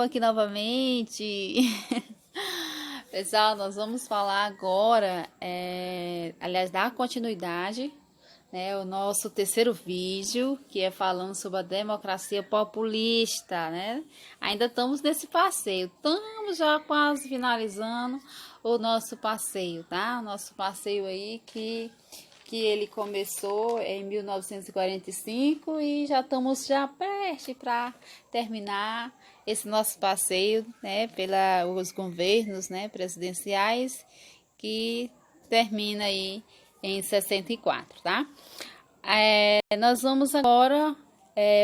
eu aqui novamente. Pessoal, nós vamos falar agora, aliás, dar continuidade, né, o nosso terceiro vídeo, que é falando sobre a democracia populista, né? Ainda estamos nesse passeio, estamos já quase finalizando o nosso passeio, tá? Nosso passeio aí que ele começou em 1945 e já estamos prestes para terminar esse nosso passeio, né, pelos governos, né, presidenciais, que termina aí em 64, tá? Nós vamos agora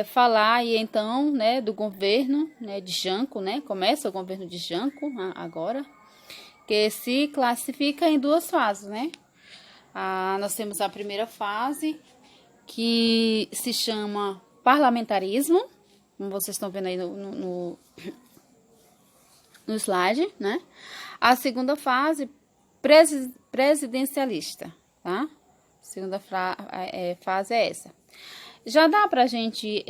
falar aí então, né, do governo, né, de Janco, né? Começa o governo de Janco agora, que se classifica em duas fases, né? Nós temos a primeira fase, que se chama parlamentarismo, como vocês estão vendo aí no slide, né? A segunda fase, presidencialista, tá? A segunda fase é essa. Já dá pra gente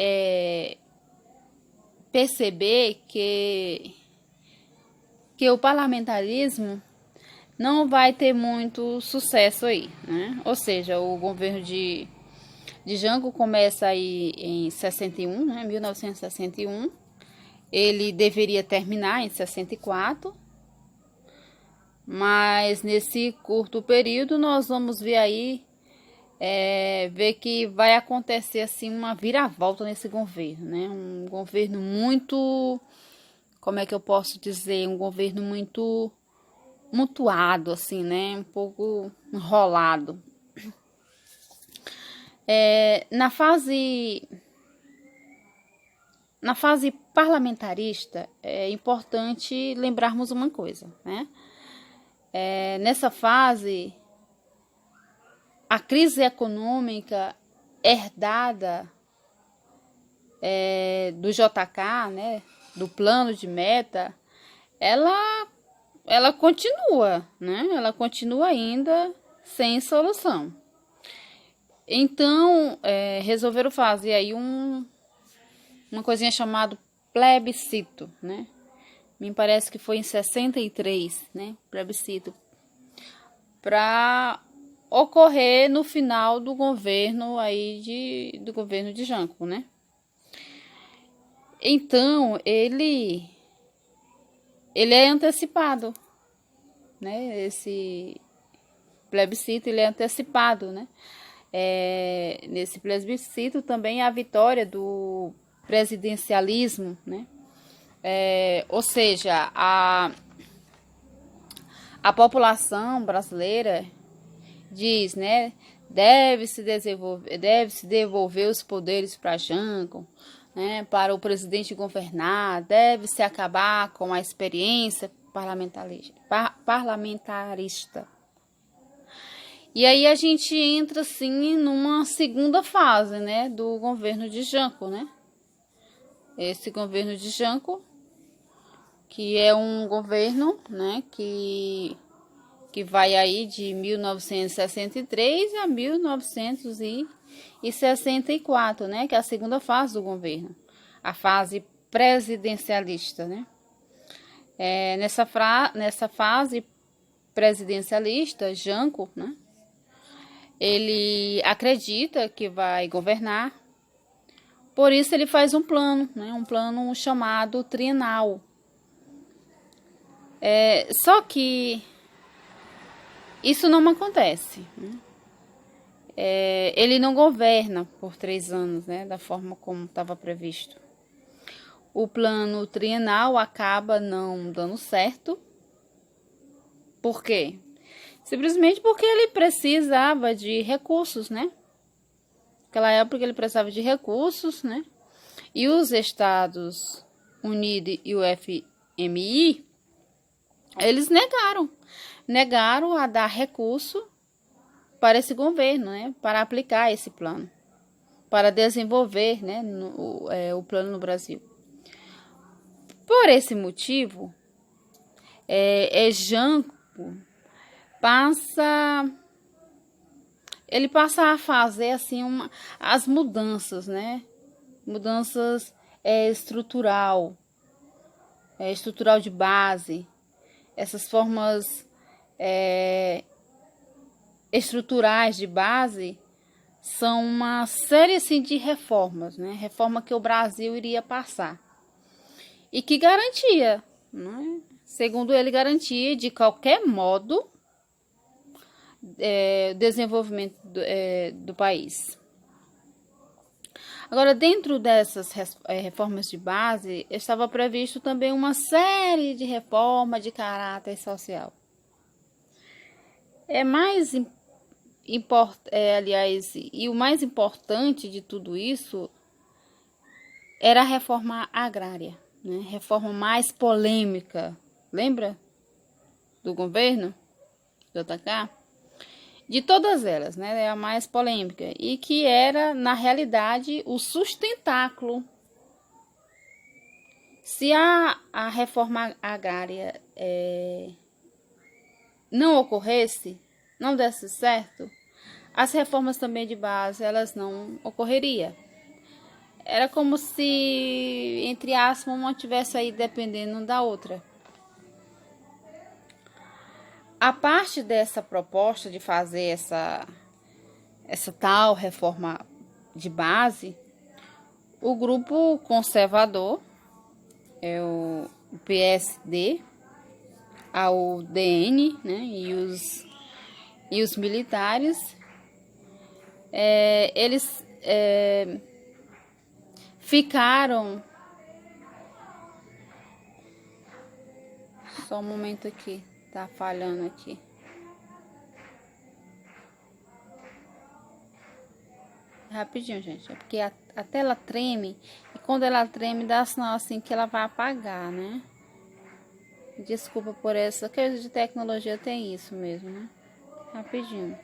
perceber que o parlamentarismo não vai ter muito sucesso aí, né? Ou seja, o governo de Janco começa aí em 61, né? 1961. Ele deveria terminar em 64. Mas nesse curto período nós vamos ver aí, ver que vai acontecer assim uma viravolta nesse governo, né? Um governo muito, como é que eu posso dizer? Um governo muito mutuado, assim, né? Um pouco enrolado. Na fase parlamentarista, é importante lembrarmos uma coisa, né? Nessa fase, a crise econômica herdada do JK, né? Do plano de meta, ela continua, né? Ela continua ainda sem solução. Então, resolveram fazer aí uma coisinha chamada plebiscito, né? Me parece que foi em 63, né? Plebiscito. Para ocorrer no final do governo aí do governo de Janco, né? Então, ele é antecipado, né? Esse plebiscito, ele é antecipado, né? Nesse plebiscito também a vitória do presidencialismo, né? Ou seja, a população brasileira diz, né? Deve-se devolver os poderes para Janco, né? Para o presidente governar, deve-se acabar com a experiência parlamentarista. E aí a gente entra, assim, numa segunda fase, né, do governo de Janco, né? Esse governo de Janco, que é um governo, né, que vai aí de 1963 a 1964, né, que é a segunda fase do governo, a fase presidencialista, né? Nessa fase presidencialista, Janco, né, ele acredita que vai governar, por isso ele faz um plano, né? Um plano chamado trienal. Só que isso não acontece, né? Ele não governa por 3 anos, né? Da forma como estava previsto. O plano trienal acaba não dando certo. Por quê? Simplesmente porque ele precisava de recursos, né? Naquela época ele precisava de recursos, né? E os Estados Unidos e o FMI, eles negaram a dar recurso para esse governo, né? Para aplicar esse plano, para desenvolver, né? O plano no Brasil. Por esse motivo, Janco passa a fazer assim as mudanças, né? Mudanças estrutural estrutural de base, essas formas estruturais de base, são uma série assim, de reformas, né? Reforma que o Brasil iria passar. E que garantia, né? Segundo ele, garantia de qualquer modo o desenvolvimento do país. Agora, dentro dessas reformas de base, estava previsto também uma série de reformas de caráter social. E o mais importante de tudo isso era a reforma agrária, né? Reforma mais polêmica, lembra? Do governo do JK? De todas elas, né? É a mais polêmica. E que era, na realidade, o sustentáculo. Se a reforma agrária não ocorresse, não desse certo, as reformas também de base, elas não ocorreriam. Era como se, entre aspas, uma tivesse aí dependendo da outra. A parte dessa proposta de fazer essa tal reforma de base, o grupo conservador, o PSD, a UDN, né, e os militares, eles ficaram... Só um momento aqui. Tá falhando aqui. Rapidinho, gente. É porque a tela treme. E quando ela treme, dá sinal assim que ela vai apagar, né? Desculpa por essa coisa de tecnologia, tem isso mesmo, né? Rapidinho.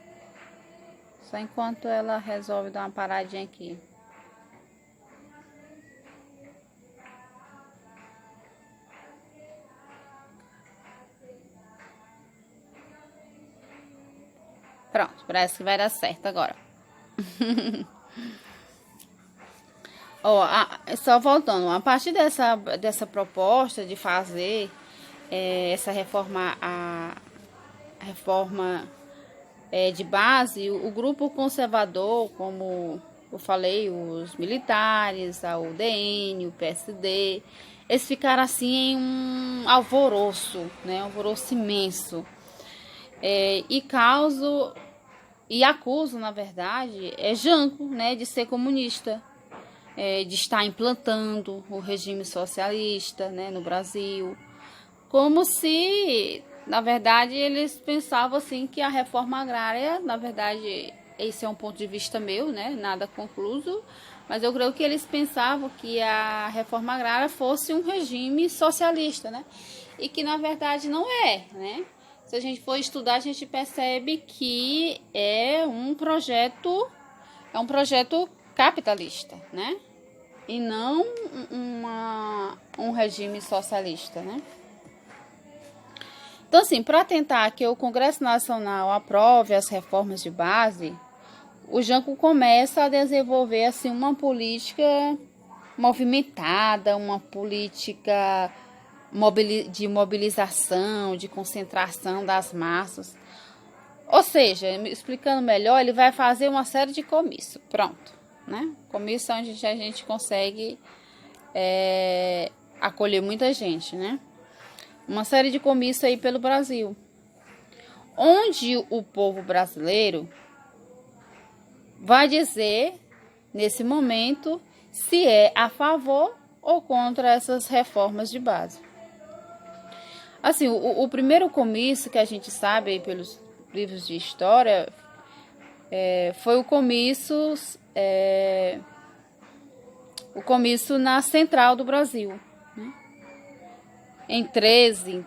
Só enquanto ela resolve dar uma paradinha aqui. Pronto, parece que vai dar certo agora. Só voltando, a partir dessa proposta de fazer essa reforma, a reforma de base, o grupo conservador, como eu falei, os militares, a UDN, o PSD, eles ficaram assim em um alvoroço, né? Um alvoroço imenso. E acuso, na verdade, Janco, né, de ser comunista, de estar implantando o regime socialista, né, no Brasil, como se, na verdade, eles pensavam assim que a reforma agrária, na verdade, esse é um ponto de vista meu, né, nada concluso, mas eu creio que eles pensavam que a reforma agrária fosse um regime socialista, né, e que na verdade não é, né. Se a gente for estudar, a gente percebe que é um projeto capitalista, né? E não um regime socialista, né? Então, assim, para tentar que o Congresso Nacional aprove as reformas de base, o Janco começa a desenvolver assim uma política movimentada, uma política de mobilização, de concentração das massas. Ou seja, explicando melhor, ele vai fazer uma série de comícios. Pronto, né? Comício onde a gente consegue acolher muita gente, né? Uma série de comícios aí pelo Brasil, onde o povo brasileiro vai dizer, nesse momento, se é a favor ou contra essas reformas de base. Assim, o primeiro comício que a gente sabe aí pelos livros de história foi o comício na Central do Brasil, né? Em 13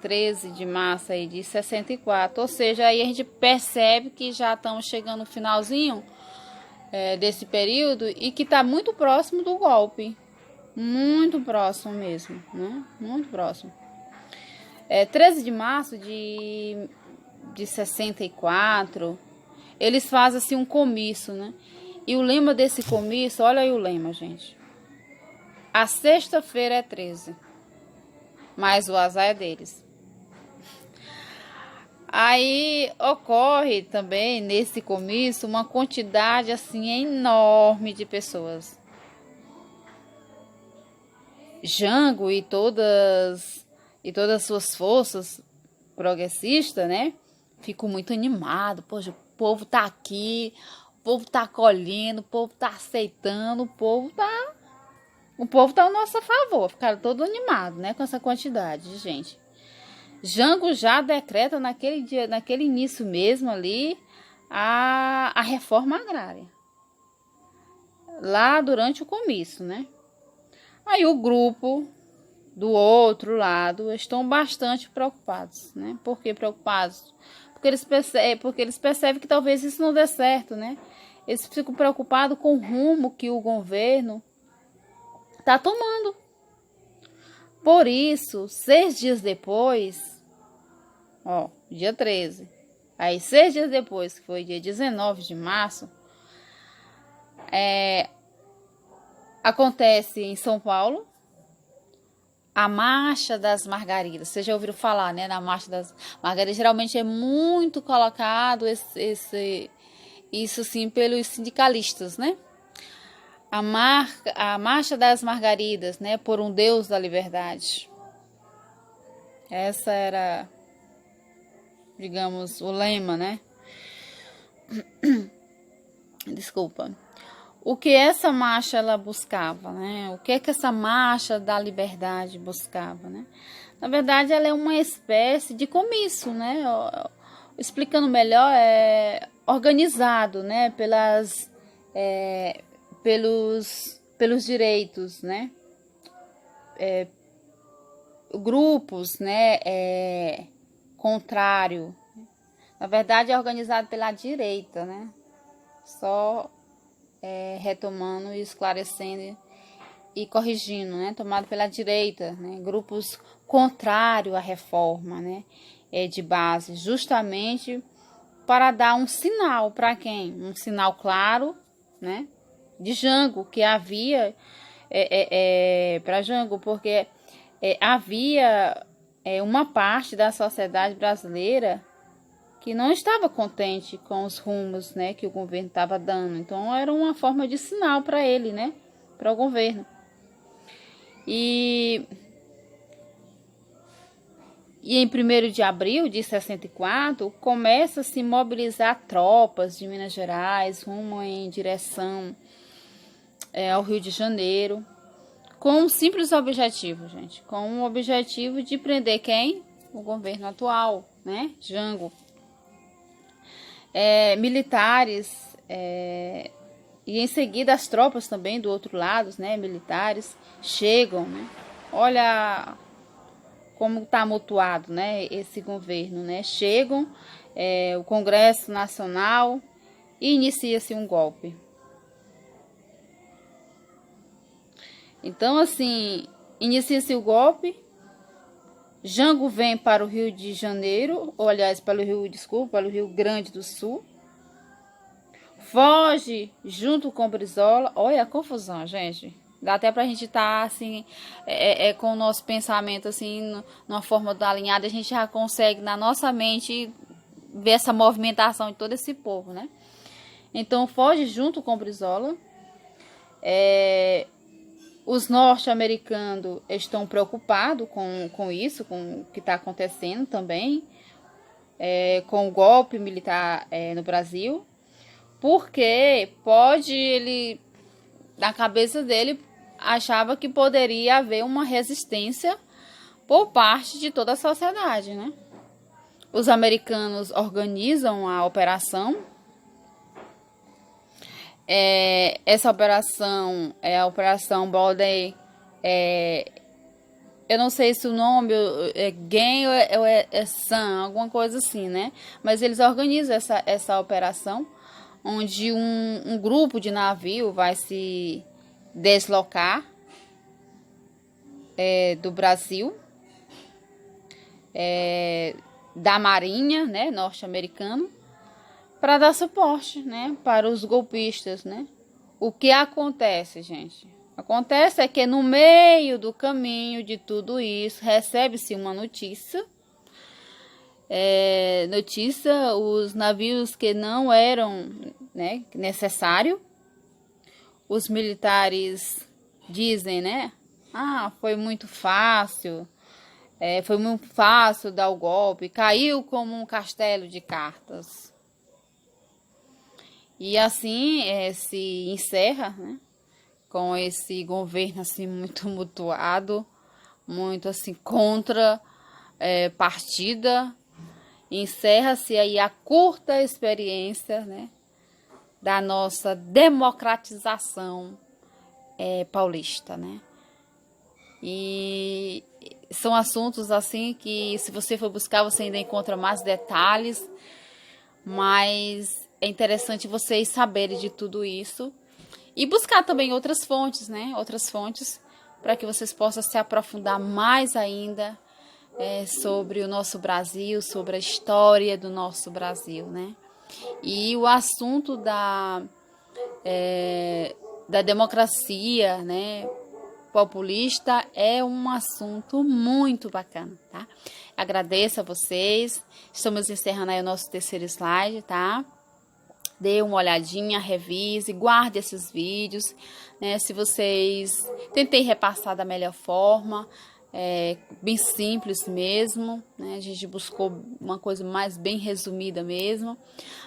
de março aí de 64. Ou seja, aí a gente percebe que já estamos chegando no finalzinho desse período e que está muito próximo do golpe. Muito próximo mesmo, né? Muito próximo. 13 de março de 64, eles fazem assim um comício, né? E o lema desse comício, olha aí o lema, gente. A sexta-feira é 13. mas o azar é deles. Aí ocorre também nesse comício uma quantidade assim enorme de pessoas. Jango e todas suas forças progressistas, né? Fico muito animado. Poxa, o povo tá aqui, o povo tá acolhendo, o povo tá aceitando, o povo tá ao nosso favor. Ficaram todo animado, né, com essa quantidade de gente. Jango já decreta naquele dia, naquele início mesmo ali, a reforma agrária. Lá durante o comício, né? Aí o grupo do outro lado estão bastante preocupados, né? Por que preocupados? Porque eles percebem que talvez isso não dê certo, né? Eles ficam preocupados com o rumo que o governo está tomando. Por isso, 6 dias depois, dia 13, aí 6 dias depois, que foi dia 19 de março, acontece em São Paulo a Marcha das Margaridas. Vocês já ouviram falar, né, na Marcha das Margaridas? Geralmente é muito colocado isso sim pelos sindicalistas, né? A Marcha das Margaridas, né, por um Deus da liberdade. Essa era, digamos, o lema, né? Desculpa. O que essa marcha ela buscava, né? O que é que essa marcha da liberdade buscava, né? Na verdade, ela é uma espécie de comício, né? Explicando melhor, é organizado, né? Pelos direitos, né? Grupos, né? Contrário. Na verdade, é organizado pela direita, né? Só retomando e esclarecendo e corrigindo, né? Tomado pela direita, né? Grupos contrários à reforma, né? De base, justamente para dar um sinal para quem? Um sinal claro, né? De Jango, que havia para Jango, porque havia uma parte da sociedade brasileira que não estava contente com os rumos, né, que o governo estava dando. Então, era uma forma de sinal para ele, né, para o governo. E em 1º de abril de 64, começa a se mobilizar tropas de Minas Gerais rumo em direção ao Rio de Janeiro, com um simples objetivo, gente, com um objetivo de prender quem? O governo atual, né, Jango. Militares e em seguida as tropas também do outro lado, né, militares chegam, né? Olha como está amontoado, né, esse governo, né? Chegam o Congresso Nacional e inicia-se um golpe. Então, assim, inicia-se o golpe. Jango vem para o Rio de Janeiro, ou aliás, para o Rio Grande do Sul. Foge junto com Brizola. Olha a confusão, gente. Dá até pra gente estar, assim, com o nosso pensamento, assim, numa forma alinhada, a gente já consegue, na nossa mente, ver essa movimentação de todo esse povo, né? Então, foge junto com Brizola. Os norte-americanos estão preocupados com isso, com o que está acontecendo também, com o golpe militar no Brasil, porque ele, na cabeça dele, achava que poderia haver uma resistência por parte de toda a sociedade, né? Os americanos organizam a operação. Essa operação é a Operação Bloody. Eu não sei se o nome é Gen ou é Sun, alguma coisa assim, né? Mas eles organizam essa operação, onde um grupo de navio vai se deslocar do Brasil, da Marinha, né, norte-americana, para dar suporte, né, para os golpistas, né? O que acontece, gente? Acontece é que no meio do caminho de tudo isso, recebe-se uma notícia. Os navios que não eram, né, necessário. Os militares dizem, né? Ah, foi muito fácil. Foi muito fácil dar o golpe. Caiu como um castelo de cartas. E assim se encerra, né? Com esse governo assim muito tumultuado, muito assim contra partida. Encerra-se aí a curta experiência, né, da nossa democratização paulista, né? E são assuntos assim que, se você for buscar, você ainda encontra mais detalhes, mas é interessante vocês saberem de tudo isso e buscar também outras fontes, né? Outras fontes para que vocês possam se aprofundar mais ainda sobre o nosso Brasil, sobre a história do nosso Brasil, né? E o assunto da democracia, né, populista é um assunto muito bacana, tá? Agradeço a vocês. Estamos encerrando aí o nosso terceiro slide, tá? Dê uma olhadinha, revise, guarde esses vídeos, né? Se vocês tentei repassar da melhor forma, bem simples mesmo, né? A gente buscou uma coisa mais bem resumida mesmo,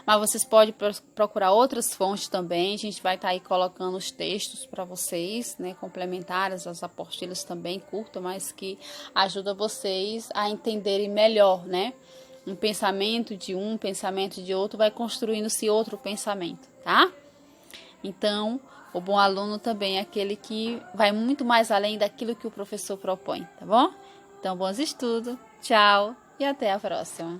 mas vocês podem procurar outras fontes também. A gente vai estar aí colocando os textos para vocês, né? Complementares, as apostilas também curtas, mas que ajuda vocês a entenderem melhor, né? Um pensamento de um, pensamento de outro, vai construindo-se outro pensamento, tá? Então, o bom aluno também é aquele que vai muito mais além daquilo que o professor propõe, tá bom? Então, bons estudos, tchau e até a próxima.